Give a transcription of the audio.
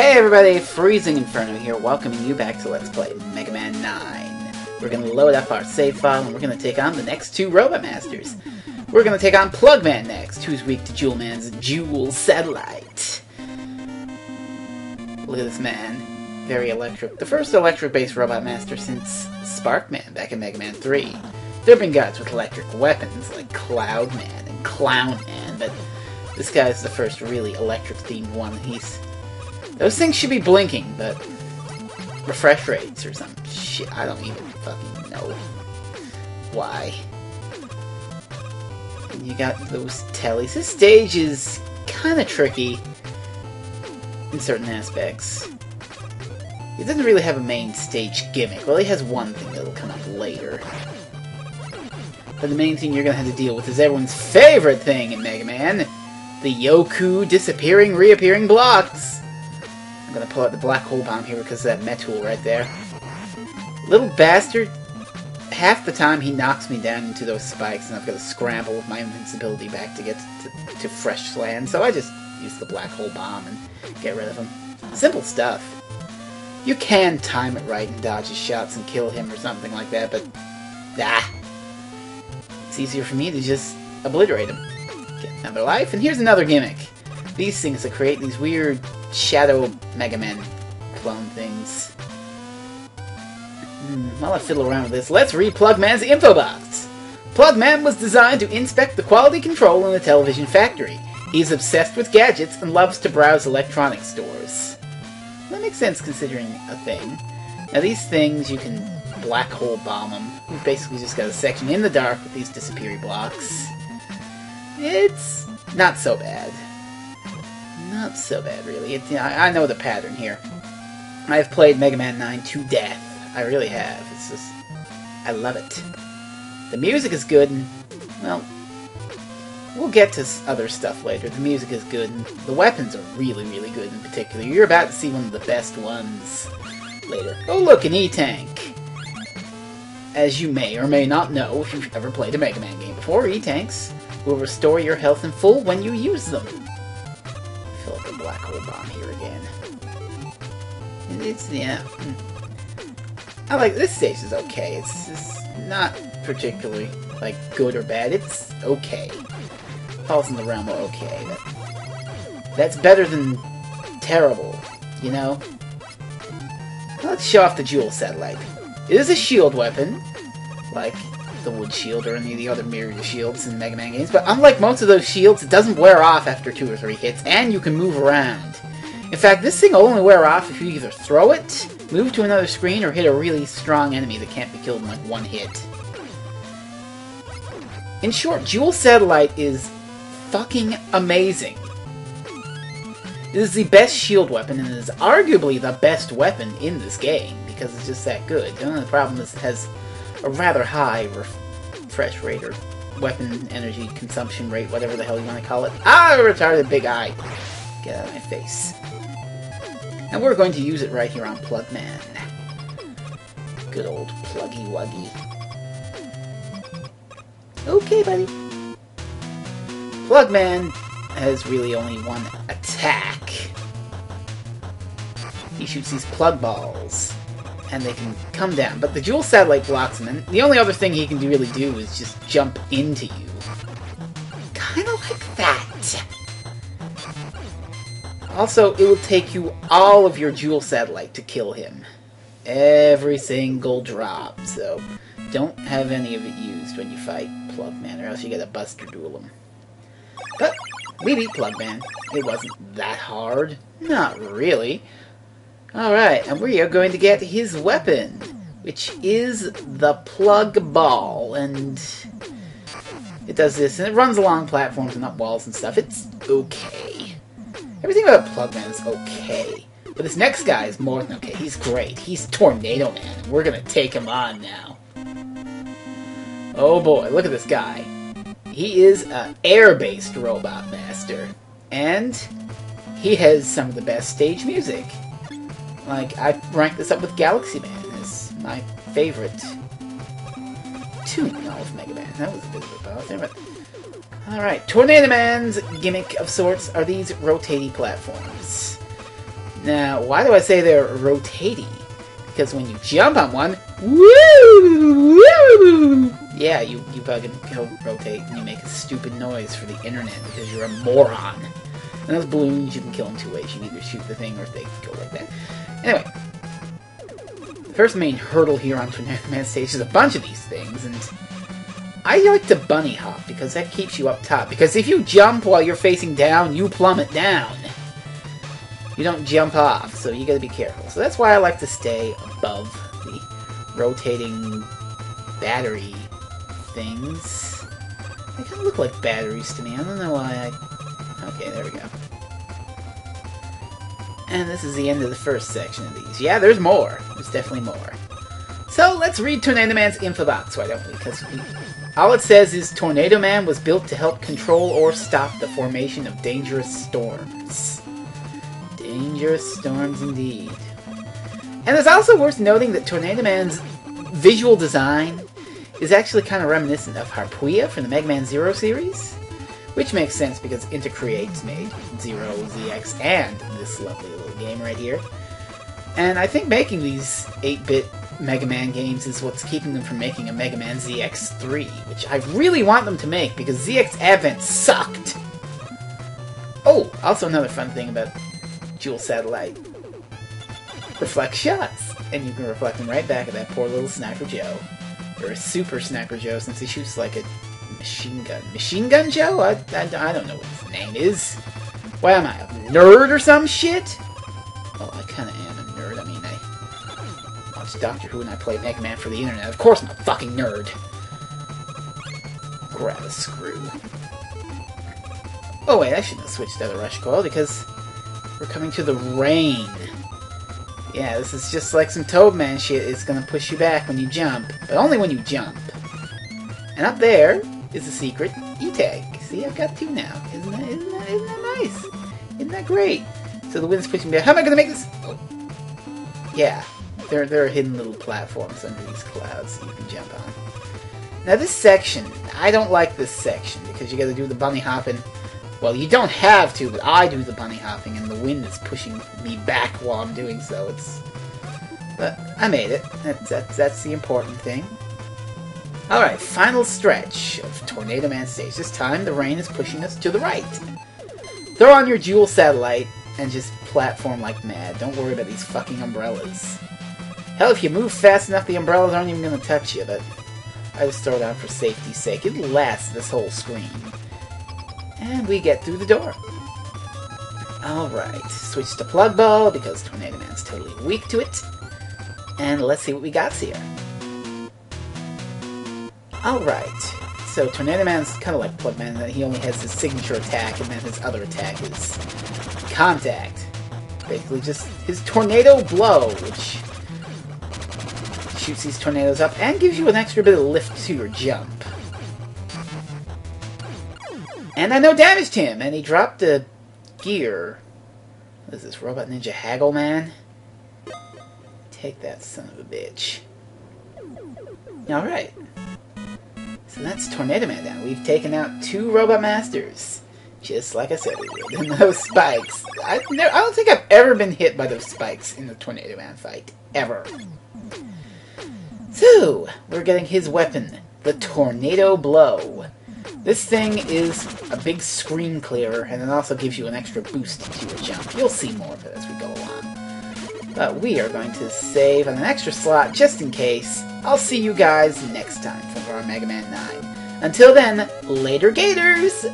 Hey everybody, Freezing Inferno here, welcoming you back to Let's Play Mega Man 9. We're going to load up our save file and we're going to take on the next two Robot Masters. We're going to take on Plugman next, who's weak to Jewel Man's Jewel Satellite. Look at this man. Very electric. The first electric-based Robot Master since Sparkman back in Mega Man 3. There have been gods with electric weapons like Cloud Man and Clown Man, but this guy's the first really electric-themed one. Those things should be blinking, but refresh rates or some shit. I don't even fucking know why. And you got those tellies. This stage is kind of tricky in certain aspects. It doesn't really have a main stage gimmick. Well, it has one thing that'll come up later. But the main thing you're going to have to deal with is everyone's favorite thing in Mega Man. The Yoku disappearing, reappearing blocks. I'm going to pull out the Black Hole Bomb here because of that Metul right there. Little bastard. Half the time he knocks me down into those spikes and I've got to scramble with my invincibility back to get to fresh land. So I just use the Black Hole Bomb and get rid of him. Simple stuff. You can time it right and dodge his shots and kill him or something like that, but it's easier for me to just obliterate him. Get another life, and here's another gimmick. These things that create these weird Shadow Mega Man clone things. While I fiddle around with this, let's read Plugman's info box. Plugman was designed to inspect the quality control in the television factory. He's obsessed with gadgets and loves to browse electronics stores. That makes sense considering a thing. Now these things, you can Black Hole Bomb them. We've basically just got a section in the dark with these disappearing blocks. It's not so bad. Not so bad, really. I know the pattern here. I've played Mega Man 9 to death. I really have. It's just... I love it. The music is good, and... well... we'll get to other stuff later. The music is good, and the weapons are really, really good in particular. You're about to see one of the best ones later. Oh look, an E-Tank! As you may or may not know, if you've ever played a Mega Man game before, E-Tanks will restore your health in full when you use them. Fill up the Black Hole Bomb here again. Yeah. I like this stage is okay. It's not particularly like good or bad. It's okay. Falls in the realm of okay. That's better than terrible, you know? Let's show off the Jewel Satellite. It is a shield weapon, like the Wood Shield or any of the other myriad shields in Mega Man games, but unlike most of those shields, it doesn't wear off after 2 or 3 hits, and you can move around. In fact, this thing will only wear off if you either throw it, move to another screen, or hit a really strong enemy that can't be killed in like 1 hit. In short, Jewel Satellite is fucking amazing. It is the best shield weapon, and it is arguably the best weapon in this game, because it's just that good. The only problem is it has a rather high refresh rate, or weapon energy consumption rate, whatever the hell you want to call it. Ah, retarded big eye! Get out of my face. And we're going to use it right here on Plugman. Good old Pluggy Wuggy. Okay, buddy. Plugman has really only one attack. He shoots these plug balls, and they can come down, but the Jewel Satellite blocks him, and the only other thing he can really do is just jump into you. Kinda like that. Also, it will take you all of your Jewel Satellite to kill him. Every single drop, so don't have any of it used when you fight Plugman, or else you gotta Buster Duel him. But we beat Plugman. It wasn't that hard. Not really. Alright, and we are going to get his weapon, which is the Plug Ball, and it does this, and it runs along platforms and up walls and stuff. It's okay. Everything about Plugman is okay. But this next guy is more than okay. He's great. He's Tornado Man, and we're gonna take him on now. Oh boy, look at this guy. He is an air-based Robot Master, and he has some of the best stage music. Like, I rank this up with Galaxy Man as my favorite tune of Mega Man. That was a bit of a bout there, but... Alright, Tornado Man's gimmick of sorts are these rotating platforms. Now, why do I say they're rotating? Because when you jump on one, woo, woo, yeah, you fucking rotate and you make a stupid noise for the internet because you're a moron. And those balloons, you can kill them two ways. You either shoot the thing or they go like that. Anyway, the first main hurdle here on Tornado Man stage is a bunch of these things, and I like to bunny hop because that keeps you up top. Because if you jump while you're facing down, you plummet down. You don't jump off, so you gotta be careful. So that's why I like to stay above the rotating battery things. They kind of look like batteries to me. I don't know why I... Okay, there we go. And this is the end of the first section of these. Yeah, there's more. There's definitely more. So let's read Tornado Man's info box, why don't we? Because all it says is Tornado Man was built to help control or stop the formation of dangerous storms. Dangerous storms indeed. And it's also worth noting that Tornado Man's visual design is actually kind of reminiscent of Harpuia from the Mega Man Zero series. Which makes sense because Intercreate made Zero, ZX, and this lovely little game right here. And I think making these 8-bit Mega Man games is what's keeping them from making a Mega Man ZX3, which I really want them to make because ZX Advent sucked! Oh, also another fun thing about Dual Satellite. Reflect shots! And you can reflect them right back at that poor little Sniper Joe. Or Super Sniper Joe, since he shoots like a machine gun. Machine Gun Joe? I don't know what his name is. Why am I, a nerd or some shit? Well, I kinda am a nerd. I mean, I watch Doctor Who and I play Mega Man for the internet. Of course I'm a fucking nerd. Grab a screw. Oh wait, I shouldn't have switched to the Rush Coil because we're coming to the rain. Yeah, this is just like some Toadman shit. It's gonna push you back when you jump, but only when you jump. And up there is a secret E-tag. See, I've got two now. Isn't that nice? Isn't that great? So the wind's pushing me back. How am I gonna make this? Oh. Yeah, there are hidden little platforms under these clouds that you can jump on. Now this section, I don't like this section because you gotta do the bunny hopping. Well, you don't have to, but I do the bunny hopping, and the wind is pushing me back while I'm doing so. But I made it. That's the important thing. Alright, final stretch of Tornado Man stage. This time, the rain is pushing us to the right. Throw on your Dual Satellite and just platform like mad. Don't worry about these fucking umbrellas. Hell, if you move fast enough, the umbrellas aren't even going to touch you, but I just throw it on for safety's sake. It'll last this whole screen. And we get through the door. Alright, switch to Plug Ball because Tornado Man's totally weak to it. And let's see what we got here. Alright, so Tornado Man's kind of like Plug Man, that he only has his signature attack and then his other attack is Contact. Basically just his Tornado Blow, which shoots these tornadoes up and gives you an extra bit of lift to your jump. And I no damaged him, and he dropped a gear. What is this, Robot Ninja Haggle Man? Take that son of a bitch. Alright. So that's Tornado Man down. We've taken out 2 Robot Masters. Just like I said we would. And those spikes. I don't think I've ever been hit by those spikes in the Tornado Man fight. Ever. So, we're getting his weapon. The Tornado Blow. This thing is a big screen clearer, and it also gives you an extra boost to your jump. You'll see more of it as we go along. But we are going to save on an extra slot just in case. I'll see you guys next time for our Mega Man 9. Until then, later Gators!